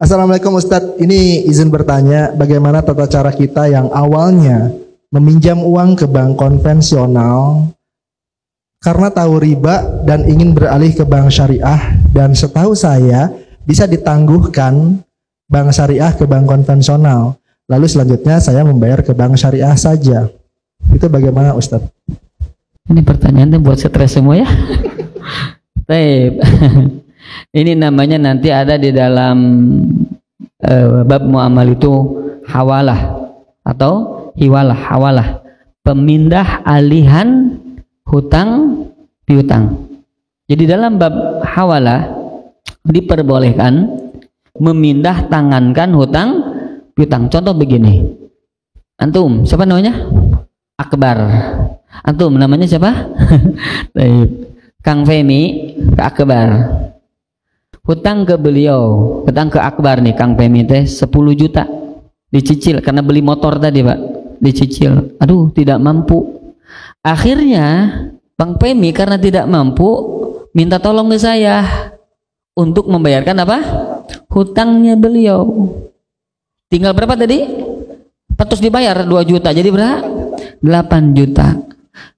Assalamualaikum Ustadz, ini izin bertanya bagaimana tata cara kita yang awalnya meminjam uang ke bank konvensional karena tahu riba dan ingin beralih ke bank syariah, dan setahu saya bisa ditangguhkan bank syariah ke bank konvensional, lalu selanjutnya saya membayar ke bank syariah saja. Itu bagaimana Ustadz? Ini pertanyaannya buat stres semua ya. Baik. Ini namanya nanti ada di dalam bab muamal itu hawalah atau hawalah, pemindah alihan hutang piutang. Jadi dalam bab hawalah diperbolehkan memindah tangankan hutang piutang. Contoh begini, antum siapa namanya? Akbar. Antum namanya siapa? Kang Femi ke Akbar. Hutang ke beliau, hutang ke Akbar nih Kang Femi teh 10 juta. Dicicil karena beli motor tadi, Pak. Dicicil. Aduh, tidak mampu. Akhirnya Bang Femi karena tidak mampu minta tolong ke saya untuk membayarkan apa? Hutangnya beliau. Tinggal berapa tadi? Terus dibayar 2 juta. Jadi berapa? 8 juta.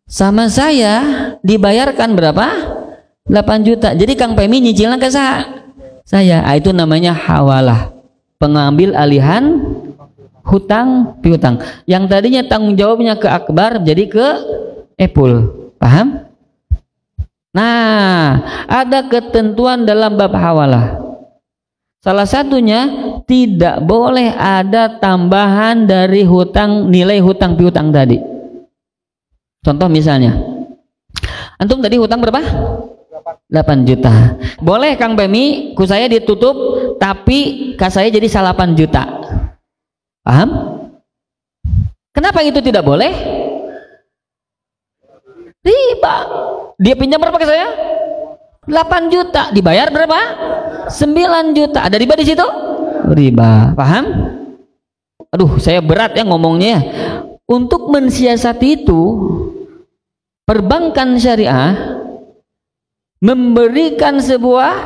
Sama saya dibayarkan berapa? 8 juta. Jadi Kang Femi nyicilnya ke saya. Itu namanya hawalah, pengambil alihan hutang piutang. Yang tadinya tanggung jawabnya ke Akbar jadi ke Epul. Paham? Nah, ada ketentuan dalam bab hawalah. Salah satunya tidak boleh ada tambahan dari hutang, nilai hutang piutang tadi. Contoh misalnya, antum tadi hutang berapa? 8 juta. Boleh Kang Femi, ku saya ditutup, tapi kas saya jadi 8 juta. Paham? Kenapa itu tidak boleh? Riba. Dia pinjam berapa ke saya? 8 juta. Dibayar berapa? 9 juta. Ada riba di situ? Riba. Paham? Aduh, saya berat ya ngomongnya. Untuk mensiasati itu, perbankan syariah memberikan sebuah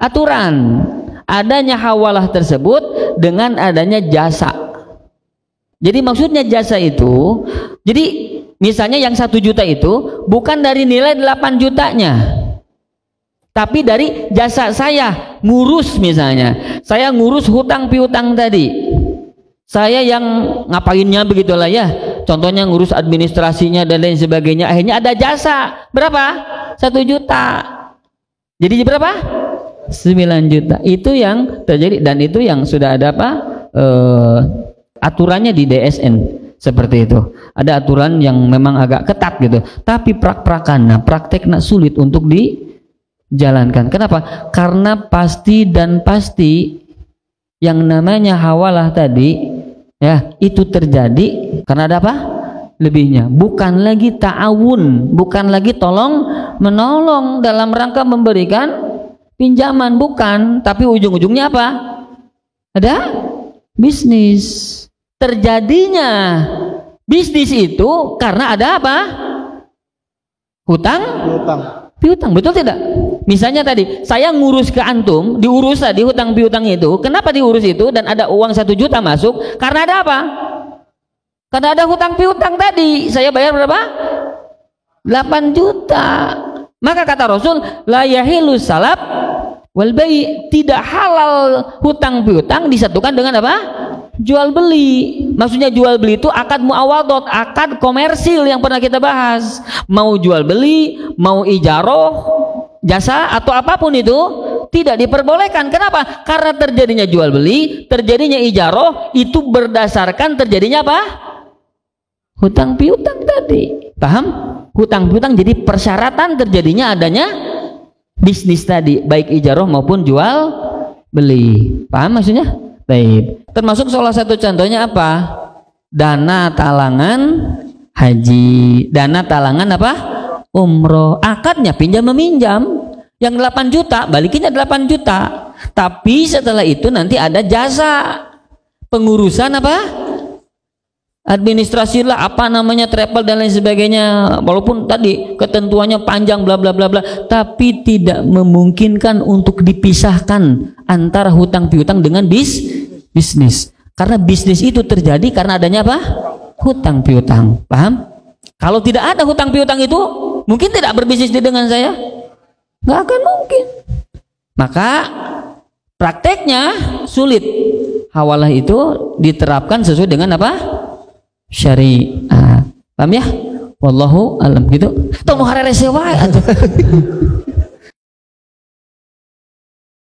aturan adanya hawalah tersebut dengan adanya jasa. Jadi maksudnya jasa itu, jadi misalnya yang 1 juta itu bukan dari nilai 8 jutanya, tapi dari jasa saya ngurus. Misalnya saya ngurus hutang piutang tadi, saya yang ngapainnya begitulah ya, contohnya ngurus administrasinya dan lain sebagainya. Akhirnya ada jasa berapa? 1 juta. Jadi berapa? 9 juta. Itu yang terjadi, dan itu yang sudah ada apa? Aturannya di DSN seperti itu. Ada aturan yang memang agak ketat gitu. Tapi prakteknya sulit untuk dijalankan. Kenapa? Karena pasti dan pasti yang namanya hawalah tadi ya itu terjadi karena ada apa? Lebihnya. Bukan lagi ta'awun, bukan lagi tolong menolong dalam rangka memberikan pinjaman, bukan, tapi ujung-ujungnya apa? Ada bisnis. Terjadinya bisnis itu karena ada apa? Hutang piutang, betul tidak? Misalnya tadi saya ngurus ke antum, diurus tadi hutang piutang itu. Kenapa diurus itu dan ada uang 1 juta masuk? Karena ada apa? Karena ada hutang piutang tadi. Saya bayar berapa? 8 juta. Maka kata Rasul, la yahilu salab wal bai', tidak halal hutang piutang disatukan dengan apa? Jual beli. Maksudnya jual beli itu akad muawadot, akad komersil yang pernah kita bahas. Mau jual beli, mau ijaroh, jasa atau apapun itu tidak diperbolehkan. Kenapa? Karena terjadinya jual beli, terjadinya ijaroh itu berdasarkan terjadinya apa? Hutang piutang tadi. Paham? Hutang piutang jadi persyaratan terjadinya adanya bisnis tadi, baik ijaroh maupun jual beli. Paham maksudnya? Baik. Termasuk salah satu contohnya apa? Dana talangan haji, dana talangan apa? Umroh. Akadnya pinjam meminjam. Yang 8 juta balikinnya 8 juta. Tapi setelah itu nanti ada jasa pengurusan apa? administrasi lah, apa namanya, travel dan lain sebagainya, walaupun tadi ketentuannya panjang bla bla bla bla, tapi tidak memungkinkan untuk dipisahkan antara hutang piutang dengan bisnis. Karena bisnis itu terjadi karena adanya apa? Hutang piutang. Paham? Kalau tidak ada hutang piutang itu mungkin tidak berbisnis dengan saya, nggak akan mungkin. Maka prakteknya sulit. Hawalah itu diterapkan sesuai dengan apa? Syariat. Paham ya? Wallahu alam gitu. Tong harere sewa atuh.